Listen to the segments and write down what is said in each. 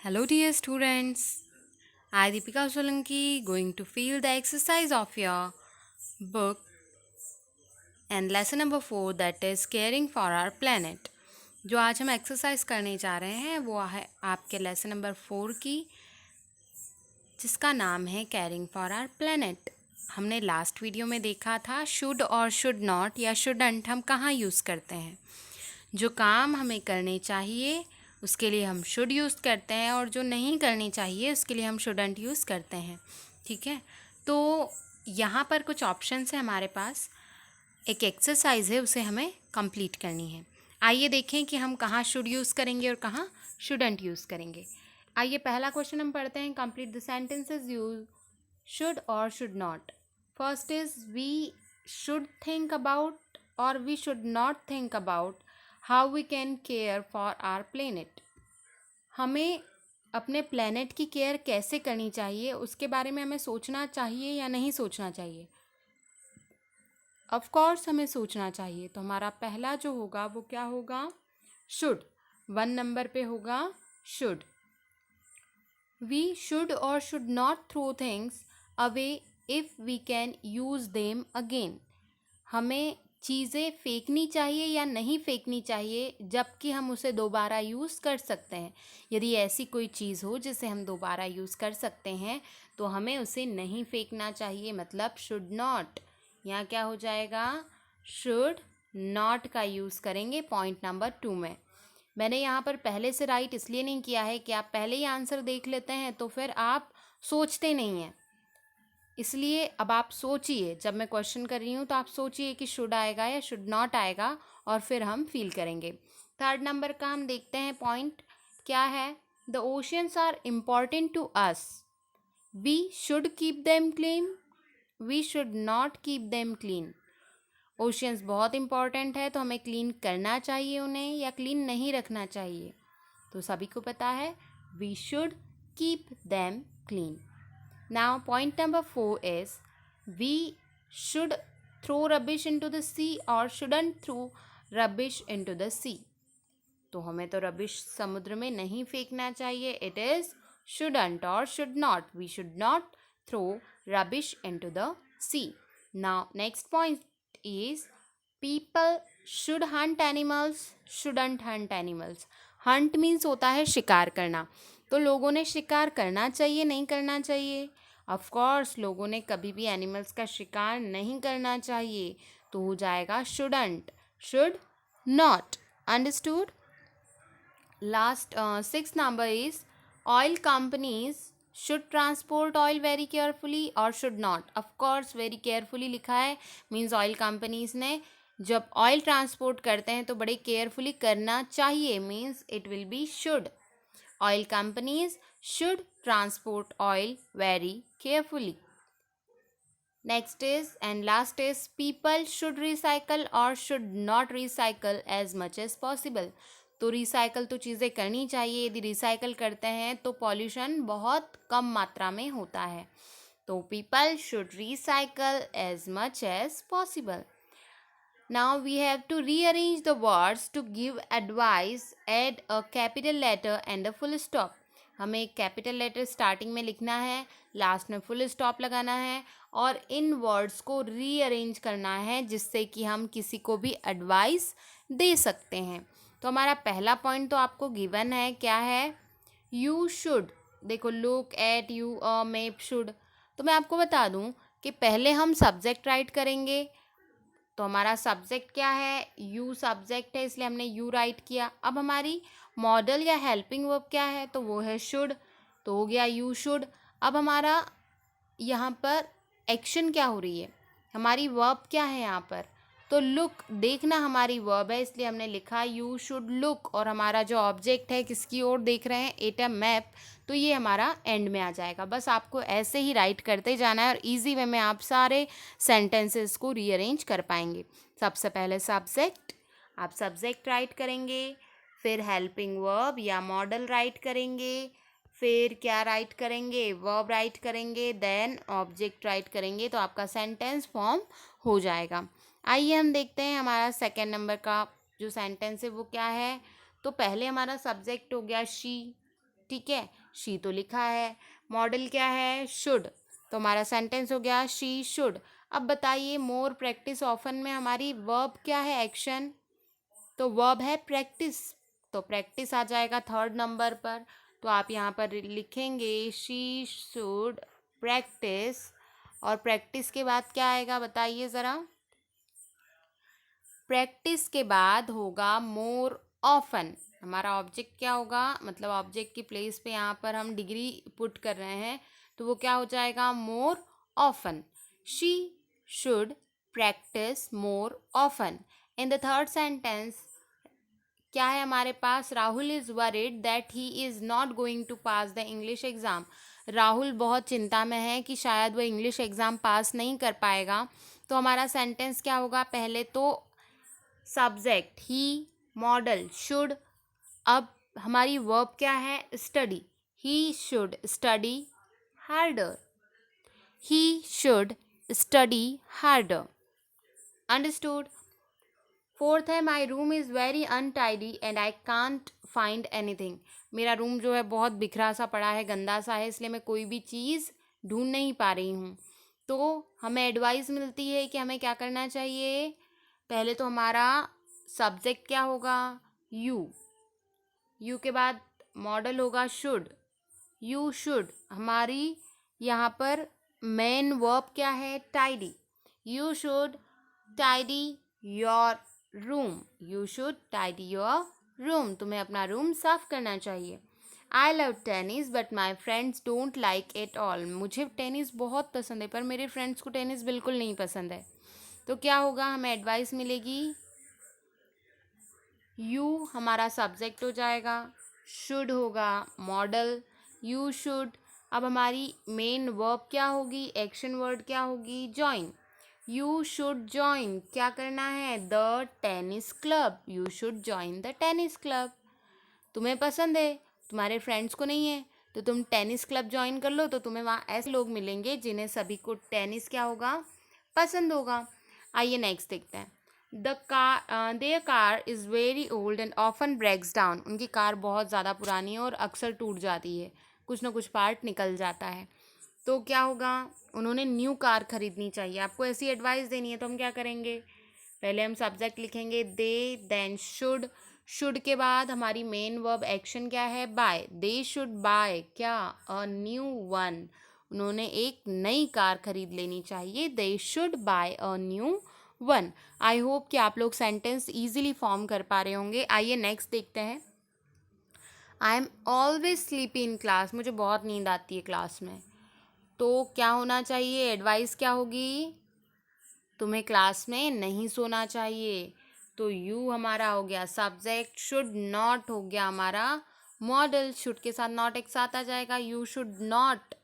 Hello, dear students. I, Deepika Solanki, going to fill the exercise of your book and lesson number 4, that is caring for our planet. जो आज हम exercise करने जा रहे हैं वो है आपके लेसन नंबर 4 की, जिसका नाम है केयरिंग फॉर आवर प्लेनेट। हमने लास्ट वीडियो में देखा था शुड और शुड नॉट या शुडंट हम कहाँ यूज़ करते हैं। जो काम हमें करने चाहिए उसके लिए हम शुड यूज़ करते हैं और जो नहीं करनी चाहिए उसके लिए हम शुडंट यूज़ करते हैं। ठीक है, तो यहाँ पर कुछ ऑप्शंस हैं हमारे पास। एक एक्सरसाइज है, उसे हमें कंप्लीट करनी है। आइए देखें कि हम कहाँ शुड यूज़ करेंगे और कहाँ शुडंट यूज़ करेंगे। आइए पहला क्वेश्चन हम पढ़ते हैं। Complete the sentences use should और should not. First is we should think about और we should not think about how we can care for our planet. हमें अपने प्लेनेट की केयर कैसे करनी चाहिए उसके बारे में हमें सोचना चाहिए या नहीं सोचना चाहिए। ऑफ कोर्स हमें सोचना चाहिए। तो हमारा पहला जो होगा वो क्या होगा, शुड। 1 नंबर पे होगा शुड। वी शुड और should not throw things away if we can use them again. हमें चीज़ें फेंकनी चाहिए या नहीं फेंकनी चाहिए जबकि हम उसे दोबारा यूज़ कर सकते हैं। यदि ऐसी कोई चीज़ हो जिसे हम दोबारा यूज़ कर सकते हैं तो हमें उसे नहीं फेंकना चाहिए, मतलब शुड नॉट। यहाँ क्या हो जाएगा, शुड नॉट का यूज़ करेंगे पॉइंट नंबर 2 में। मैंने यहाँ पर पहले से राइट इसलिए नहीं किया है कि आप पहले ही आंसर देख लेते हैं तो फिर आप सोचते नहीं हैं। इसलिए अब आप सोचिए, जब मैं क्वेश्चन कर रही हूँ तो आप सोचिए कि शुड आएगा या शुड नॉट आएगा और फिर हम फील करेंगे। 3rd नंबर का हम देखते हैं पॉइंट क्या है। The oceans are important to us, we should keep them clean, we should not keep them clean. Oceans बहुत इंपॉर्टेंट है तो हमें क्लीन करना चाहिए उन्हें या क्लीन नहीं रखना चाहिए। तो सभी को पता है we should keep them clean. Now point number 4 is we should throw rubbish into the sea और shouldn't throw rubbish into the sea. तो हमें तो रबिश समुद्र में नहीं फेंकना चाहिए। इट इज शुडंट और should not. We should not throw rubbish into the sea. Now next point is people should hunt animals, shouldn't hunt animals. hunt means होता है शिकार करना। तो लोगों ने शिकार करना चाहिए नहीं करना चाहिए। ऑफ कोर्स लोगों ने कभी भी एनिमल्स का शिकार नहीं करना चाहिए। तो हो जाएगा shouldn't, should not. Understood? Last 6th number is oil companies should transport oil very carefully or should not. Of course very carefully लिखा है, means oil companies ने जब ऑयल ट्रांसपोर्ट करते हैं तो बड़े केयरफुली करना चाहिए, means it will be should. Oil companies should transport oil very carefully. Next is and last is people should recycle or should not recycle as much as possible. तो recycle तो चीज़ें करनी चाहिए। यदि रिसाइकल करते हैं तो पॉल्यूशन बहुत कम मात्रा में होता है। तो people should recycle as much as possible. Now we have to rearrange the words to give advice, add a capital letter and a full stop. हमें एक कैपिटल लेटर स्टार्टिंग में लिखना है, लास्ट में फुल स्टॉप लगाना है और इन words को रीअरेंज करना है जिससे कि हम किसी को भी एडवाइस दे सकते हैं। तो हमारा पहला पॉइंट तो आपको गिवन है, क्या है, यू शुड। देखो look at you a map should. तो मैं आपको बता दूं कि पहले हम सब्जेक्ट राइट करेंगे। तो हमारा सब्जेक्ट क्या है, यू सब्जेक्ट है इसलिए हमने यू राइट किया। अब हमारी मॉडल या हेल्पिंग वर्ब क्या है, तो वो है शुड। तो हो गया यू शुड। अब हमारा यहाँ पर एक्शन क्या हो रही है, हमारी वर्ब क्या है यहाँ पर, तो लुक, देखना हमारी वर्ब है इसलिए हमने लिखा यू शुड लुक। और हमारा जो ऑब्जेक्ट है किसकी ओर देख रहे हैं, एट अ मैप, तो ये हमारा एंड में आ जाएगा। बस आपको ऐसे ही राइट करते जाना है और इजी वे में आप सारे सेंटेंसेस को रीअरेंज कर पाएंगे। सबसे पहले सब्जेक्ट, आप सब्जेक्ट राइट करेंगे, फिर हेल्पिंग वर्ब या मॉडल राइट करेंगे, फिर क्या राइट करेंगे, वर्ब राइट करेंगे, देन ऑब्जेक्ट राइट करेंगे, तो आपका सेंटेंस फॉर्म हो जाएगा। आइए हम देखते हैं हमारा सेकेंड नंबर का जो सेंटेंस है वो क्या है। तो पहले हमारा सब्जेक्ट हो गया शी, ठीक है, शी तो लिखा है, मॉडल क्या है, शुड, तो हमारा सेंटेंस हो गया शी शुड। अब बताइए मोर प्रैक्टिस ऑफन में हमारी वर्ब क्या है, एक्शन, तो वर्ब है प्रैक्टिस, तो प्रैक्टिस आ जाएगा थर्ड नंबर पर। तो आप यहाँ पर लिखेंगे शी शुड प्रैक्टिस, और प्रैक्टिस के बाद क्या आएगा बताइए ज़रा, प्रैक्टिस के बाद होगा मोर ऑफन। हमारा ऑब्जेक्ट क्या होगा, मतलब ऑब्जेक्ट की प्लेस पे यहाँ पर हम डिग्री पुट कर रहे हैं, तो वो क्या हो जाएगा, more often. She should practise more often. In the third sentence क्या है हमारे पास, Rahul is worried that he is not going to pass the English exam. Rahul बहुत चिंता में है कि शायद वह इंग्लिश एग्ज़ाम पास नहीं कर पाएगा। तो हमारा सेंटेंस क्या होगा, पहले तो सब्जेक्ट ही, मॉडल शुड, अब हमारी वर्ब क्या है, study, he should study harder, he should study harder. Understood. Fourth है my room is very untidy and I can't find anything. मेरा रूम जो है बहुत बिखरा सा पड़ा है, गंदा सा है, इसलिए मैं कोई भी चीज़ ढूंढ नहीं पा रही हूँ। तो हमें एडवाइस मिलती है कि हमें क्या करना चाहिए, पहले तो हमारा सब्जेक्ट क्या होगा, यू, यू के बाद मॉडल होगा शुड, यू शुड, हमारी यहाँ पर मेन वर्ब क्या है, tidy, you should tidy your room, you should tidy your room, तुम्हें अपना रूम साफ करना चाहिए। I love tennis but my friends don't like it all. मुझे टेनिस बहुत पसंद है पर मेरे फ्रेंड्स को टेनिस बिल्कुल नहीं पसंद है। तो क्या होगा, हमें एडवाइस मिलेगी, यू हमारा सब्जेक्ट हो जाएगा, शुड होगा मॉडल, यू शुड, अब हमारी मेन वर्ब क्या होगी, एक्शन वर्ड क्या होगी, जॉइन, यू शुड जॉइन, क्या करना है, the tennis club, you should join the tennis club. तुम्हें पसंद है, तुम्हारे फ्रेंड्स को नहीं है, तो तुम टेनिस क्लब ज्वाइन कर लो, तो तुम्हें वहाँ ऐसे लोग मिलेंगे जिन्हें सभी को टेनिस क्या होगा, पसंद होगा। आइए नेक्स्ट देखते हैं। Their car is very old and often breaks down. उनकी कार बहुत ज़्यादा पुरानी है और अक्सर टूट जाती है, कुछ ना कुछ पार्ट निकल जाता है। तो क्या होगा, उन्होंने न्यू कार खरीदनी चाहिए, आपको ऐसी एडवाइस देनी है, तो हम क्या करेंगे, पहले हम सब्जेक्ट लिखेंगे दे, देन शुड, शुड के बाद हमारी मेन वर्ब एक्शन क्या है, बाय, दे शुड बाय क्या, अ न्यू वन, उन्होंने एक नई कार खरीद लेनी चाहिए, they should buy a new one. I hope कि आप लोग सेंटेंस ईजिली फॉर्म कर पा रहे होंगे। आइए नेक्स्ट देखते हैं। I am always sleepy in class. मुझे बहुत नींद आती है क्लास में। तो क्या होना चाहिए, एडवाइस क्या होगी, तुम्हें क्लास में नहीं सोना चाहिए। तो यू हमारा हो गया सब्जेक्ट, शुड नॉट हो गया हमारा मॉडल, शुड के साथ नॉट एक साथ आ जाएगा, यू शुड नॉट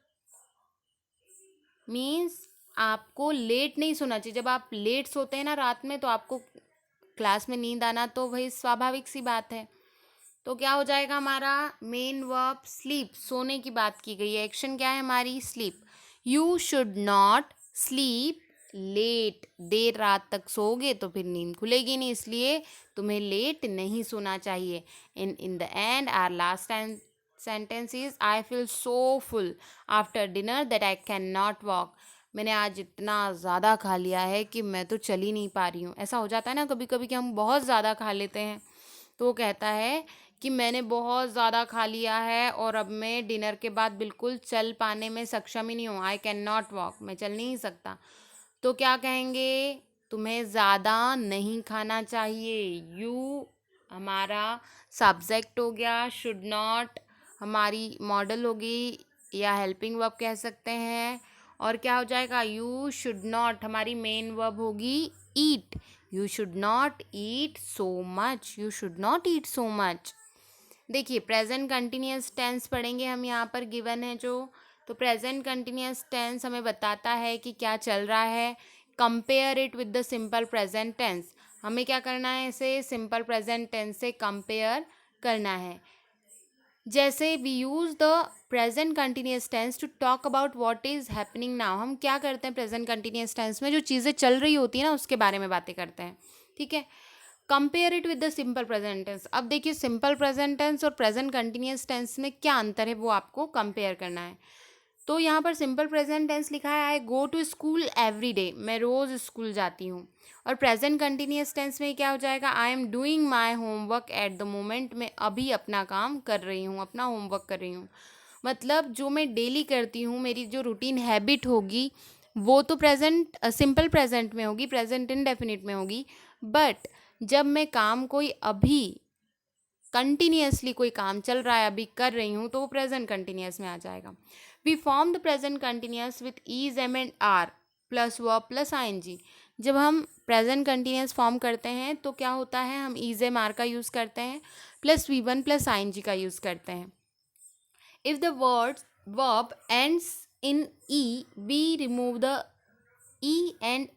मीन्स आपको लेट नहीं सोना चाहिए। जब आप लेट सोते हैं ना रात में, तो आपको क्लास में नींद आना तो वही स्वाभाविक सी बात है। तो क्या हो जाएगा हमारा मेन वर्ब स्लीप, सोने की बात की गई है, एक्शन क्या है हमारी sleep, you should not sleep late, देर रात तक सोओगे तो फिर नींद खुलेगी नहीं, इसलिए तुम्हें लेट नहीं सोना चाहिए। In the end our last sentence is I feel so full after dinner that I can not walk. मैंने आज इतना ज़्यादा खा लिया है कि मैं तो चल ही नहीं पा रही हूँ। ऐसा हो जाता है ना कभी कभी कि हम बहुत ज़्यादा खा लेते हैं। तो वो कहता है कि मैंने बहुत ज़्यादा खा लिया है और अब मैं डिनर के बाद बिल्कुल चल पाने में सक्षम ही नहीं हूँ, आई कैन नॉट वॉक, मैं चल नहीं सकता। तो क्या कहेंगे, तुम्हें ज़्यादा नहीं खाना चाहिए। यू हमारा सब्जेक्ट हो गया, शुड नॉट हमारी मॉडल होगी या हेल्पिंग वर्ब कह सकते हैं, और क्या हो जाएगा, यू शुड नॉट हमारी मेन वर्ब होगी eat, you should not eat so much, you should not eat so much. देखिए प्रेजेंट कंटिन्यूस टेंस पढ़ेंगे हम, यहाँ पर गिवन है जो, तो प्रेजेंट कंटिन्यूस टेंस हमें बताता है कि क्या चल रहा है। Compare it with the simple present tense, हमें क्या करना है, इसे सिंपल प्रेजेंट टेंस से कंपेयर करना है। जैसे we use the present continuous tense to talk about what is happening now, हम क्या करते हैं प्रेजेंट कंटिन्यूस टेंस में, जो चीज़ें चल रही होती हैं ना उसके बारे में बातें करते हैं, ठीक है। Compare it with the simple present tense. अब देखिए सिंपल प्रेजेंट टेंस और प्रेजेंट कंटिन्यूअस टेंस में क्या अंतर है वो आपको कंपेयर करना है। तो यहाँ पर सिंपल प्रेजेंट टेंस लिखा है I go to school every day, मैं रोज़ स्कूल जाती हूँ। और प्रेजेंट कंटिन्यूअस टेंस में क्या हो जाएगा, I am doing my homework at the moment, मैं अभी अपना काम कर रही हूँ, अपना होमवर्क कर रही हूँ। मतलब जो मैं डेली करती हूँ, मेरी जो रूटीन हैबिट होगी वो तो प्रेजेंट सिंपल प्रेजेंट में होगी, प्रेजेंट इंडेफिनिट में होगी। बट जब मैं काम कोई अभी कंटिन्यूअसली कोई काम चल रहा है, अभी कर रही हूँ, तो वो प्रेजेंट कंटिन्यूअस में आ जाएगा। We form the present continuous with is am and are plus verb plus ING. जब हम प्रेजेंट कंटिन्यूअस फॉर्म करते हैं तो क्या होता है, हम ईज एम आर का यूज़ करते हैं प्लस वी1 प्लस आईएनजी का यूज़ करते हैं। If the word verb ends in E we remove the E and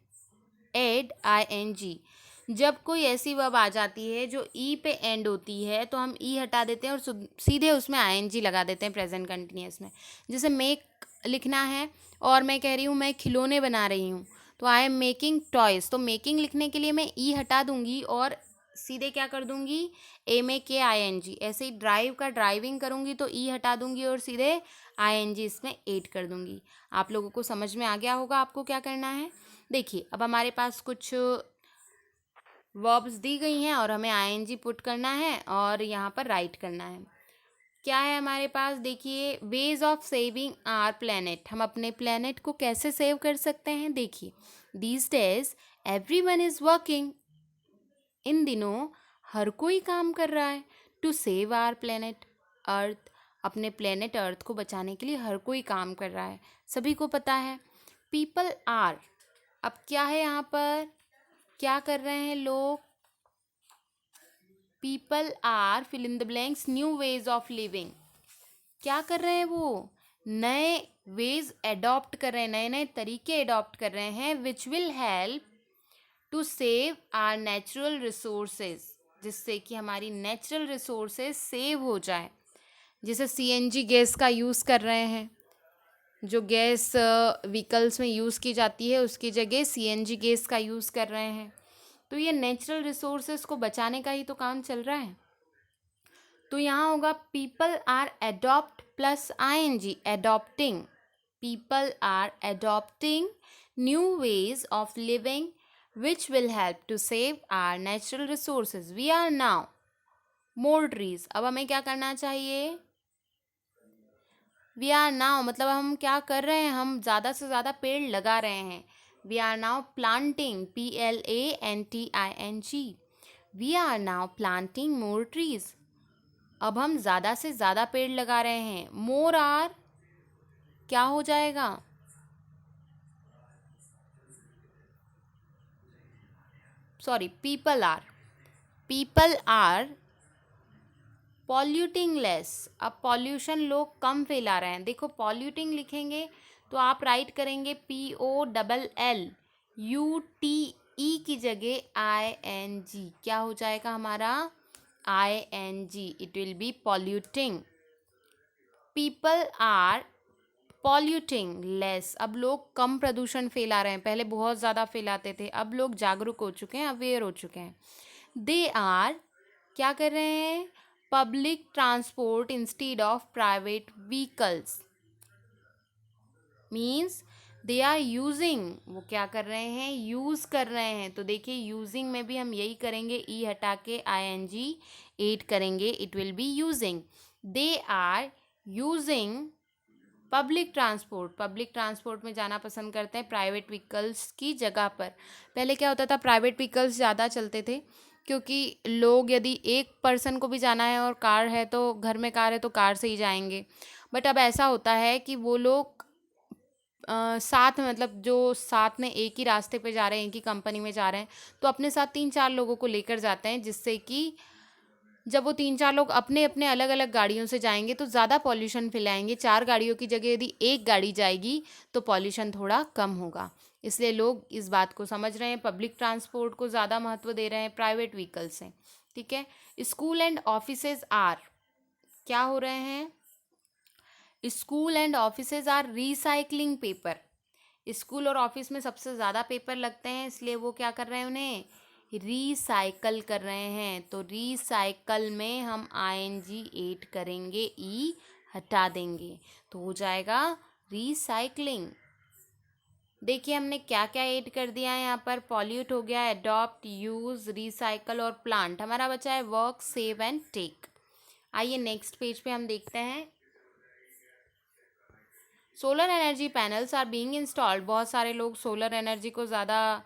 add ING. जब कोई ऐसी वर्ब आ जाती है जो ई पे एंड होती है तो हम ई हटा देते हैं और सीधे उसमें आईएनजी लगा देते हैं प्रेजेंट कंटिन्यूअस में। जैसे मेक लिखना है और मैं कह रही हूँ मैं खिलौने बना रही हूँ, तो आई एम मेकिंग टॉयज़, तो मेकिंग लिखने के लिए मैं ई हटा दूंगी और सीधे क्या कर दूंगी, MAKING। ऐसे ही ड्राइव का ड्राइविंग करूंगी तो ई हटा दूंगी और सीधे आईएनजी इसमें ऐड कर दूंगी। आप लोगों को समझ में आ गया होगा आपको क्या करना है। देखिए अब हमारे पास कुछ वर्ब्स दी गई हैं और हमें आईएनजी पुट करना है और यहाँ पर राइट करना है। क्या है हमारे पास, देखिए ways of saving our planet, हम अपने प्लेनेट को कैसे सेव कर सकते हैं। देखिए these days everyone is working, इन दिनों हर कोई काम कर रहा है to save our planet Earth, अपने प्लेनेट अर्थ को बचाने के लिए हर कोई काम कर रहा है, सभी को पता है। पीपल आर, अब क्या है यहाँ पर, क्या कर रहे हैं लोग, people are fill in the blanks new ways of living, क्या कर रहे हैं वो, नए वेज एडॉप्ट कर रहे हैं, नए नए तरीके एडॉप्ट कर रहे हैं which will help to save our natural resources, जिससे कि हमारी नेचुरल रिसोर्सेज सेव हो जाए। जैसे सीएनजी गैस का यूज़ कर रहे हैं, जो गैस व्हीकल्स में यूज़ की जाती है उसकी जगह सीएनजी गैस का यूज़ कर रहे हैं, तो ये नेचुरल रिसोर्सेज को बचाने का ही तो काम चल रहा है। तो यहाँ होगा people are adopt plus ING, adopting, people are adopting new ways of living which will help to save our natural resources. We are now more trees. अब हमें क्या करना चाहिए, we are now मतलब हम क्या कर रहे हैं, हम ज़्यादा से ज़्यादा पेड़ लगा रहे हैं। we are now planting, PLANTING, we are now planting more trees. अब हम ज़्यादा से ज़्यादा पेड़ लगा रहे हैं, more are क्या हो जाएगा, sorry people are polluting less, अब पॉल्यूशन लोग कम फैला रहे हैं। देखो पॉल्यूटिंग लिखेंगे तो आप राइट करेंगे POLLUTE की जगह ING, क्या हो जाएगा हमारा ING, it will be polluting. People are polluting less, अब लोग कम प्रदूषण फैला रहे हैं, पहले बहुत ज़्यादा फैलाते थे, अब लोग जागरूक हो चुके हैं, अवेयर हो चुके हैं। दे आर क्या कर रहे हैं, public transport instead of private vehicles, means they are using, वो क्या कर रहे हैं, यूज़ कर रहे हैं। तो देखिए यूजिंग में भी हम यही करेंगे, ई हटा के ING ऐड करेंगे, it will be using. They are using public transport में जाना पसंद करते हैं प्राइवेट व्हीकल्स की जगह पर। पहले क्या होता था, प्राइवेट व्हीकल्स ज़्यादा चलते थे क्योंकि लोग यदि एक पर्सन को भी जाना है और कार है तो घर में कार है तो कार से ही जाएंगे। बट अब ऐसा होता है कि वो लोग साथ में, मतलब जो साथ में एक ही रास्ते पे जा रहे हैं, एक ही कंपनी में जा रहे हैं, तो अपने साथ 3-4 लोगों को लेकर जाते हैं, जिससे कि जब वो 3-4 लोग अपने अपने अलग अलग गाड़ियों से जाएंगे तो ज़्यादा पॉल्यूशन फैलाएंगे। 4 गाड़ियों की जगह यदि एक गाड़ी जाएगी तो पॉल्यूशन थोड़ा कम होगा, इसलिए लोग इस बात को समझ रहे हैं, पब्लिक ट्रांसपोर्ट को ज़्यादा महत्व दे रहे हैं प्राइवेट व्हीकल से। ठीक है, स्कूल एंड ऑफिसेज आर क्या हो रहे हैं, school and offices are recycling paper. School और ऑफिस में सबसे ज़्यादा पेपर लगते हैं, इसलिए वो क्या कर रहे हैं, उन्हें रिसाइकल कर रहे हैं, तो रिसाइकल में हम आईएनजी ऐड करेंगे, ई हटा देंगे, तो हो जाएगा रिसाइकलिंग। देखिए हमने क्या क्या ऐड कर दिया है यहाँ पर। पॉल्यूट हो गया, अडॉप्ट, यूज, रिसाइकल और प्लांट। हमारा बचा है वर्क, सेव एंड टेक। आइए नेक्स्ट पेज पे हम देखते हैं। Solar energy panels are being installed. बहुत सारे लोग सोलर एनर्जी को ज़्यादा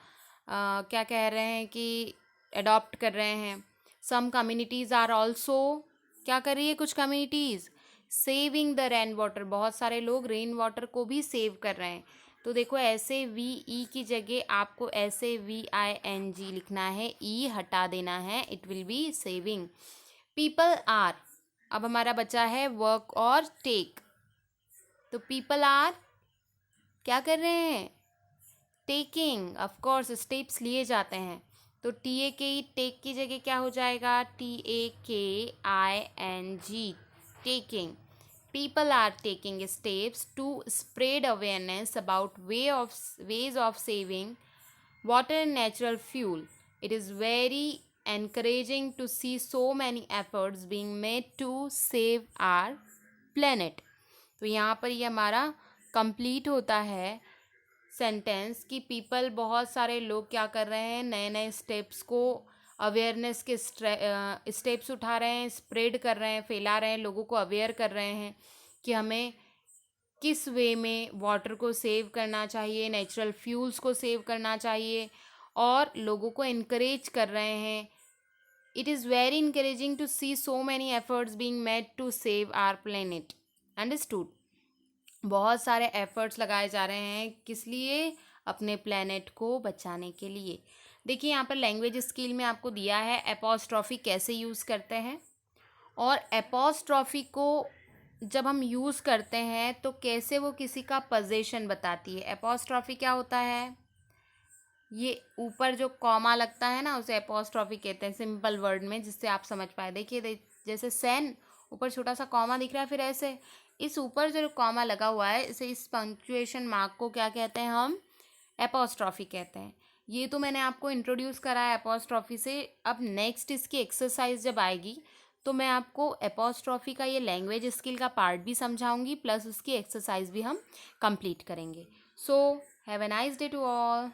क्या कह रहे हैं कि अडॉप्ट कर रहे हैं। सम कम्युनिटीज़ आर ऑल्सो, क्या कर रही है कुछ communities, saving the rain water. बहुत सारे लोग रेन वाटर को भी सेव कर रहे हैं। तो देखो ऐसे वी ई की जगह आपको ऐसे VING लिखना है, ई हटा देना है, it will be saving. People are, अब हमारा बचा है वर्क और टेक। तो पीपल आर क्या कर रहे हैं, टेकिंग, ऑफ कोर्स स्टेप्स लिए जाते हैं। तो TAKE, टेक की जगह क्या हो जाएगा, TAKING, taking. People are taking steps to spread awareness about ways of saving water and natural fuel. It is very encouraging to see so many efforts being made to save our planet. तो यहाँ पर ये हमारा complete होता है sentence कि people, बहुत सारे लोग क्या कर रहे हैं, नए नए स्टेप्स को, अवेयरनेस के स्टेप्स उठा रहे हैं, स्प्रेड कर रहे हैं, फैला रहे हैं, लोगों को अवेयर कर रहे हैं कि हमें किस वे में वाटर को सेव करना चाहिए, नेचुरल फ्यूल्स को सेव करना चाहिए, और लोगों को इनकरेज कर रहे हैं। It is very encouraging to see so many efforts being made to save our planet. Understood. बहुत सारे एफर्ट्स लगाए जा रहे हैं, किस लिए, अपने प्लेनेट को बचाने के लिए। देखिए यहाँ पर लैंग्वेज स्किल में आपको दिया है एपोस्ट्रॉफी कैसे यूज़ करते हैं, और एपोस्ट्रॉफी को जब हम यूज़ करते हैं तो कैसे वो किसी का पोजीशन बताती है। एपोस्ट्रॉफी क्या होता है, ये ऊपर जो कॉमा लगता है ना उसे एपोस्ट्रॉफी कहते हैं, सिंपल वर्ड में, जिससे आप समझ पाए। देखिए जैसे सेन, ऊपर छोटा सा कॉमा दिख रहा है, फिर ऐसे इस ऊपर जो कॉमा लगा हुआ है, इसे, इस पंक्चुएशन मार्क को क्या कहते हैं, हम एपोस्ट्रॉफी कहते हैं। ये तो मैंने आपको इंट्रोड्यूस करा है एपोस्ट्रॉफी से। अब नेक्स्ट इसकी एक्सरसाइज जब आएगी तो मैं आपको एपोस्ट्रॉफी का ये लैंग्वेज स्किल का पार्ट भी समझाऊंगी, प्लस उसकी एक्सरसाइज भी हम कंप्लीट करेंगे। So have a nice day to all.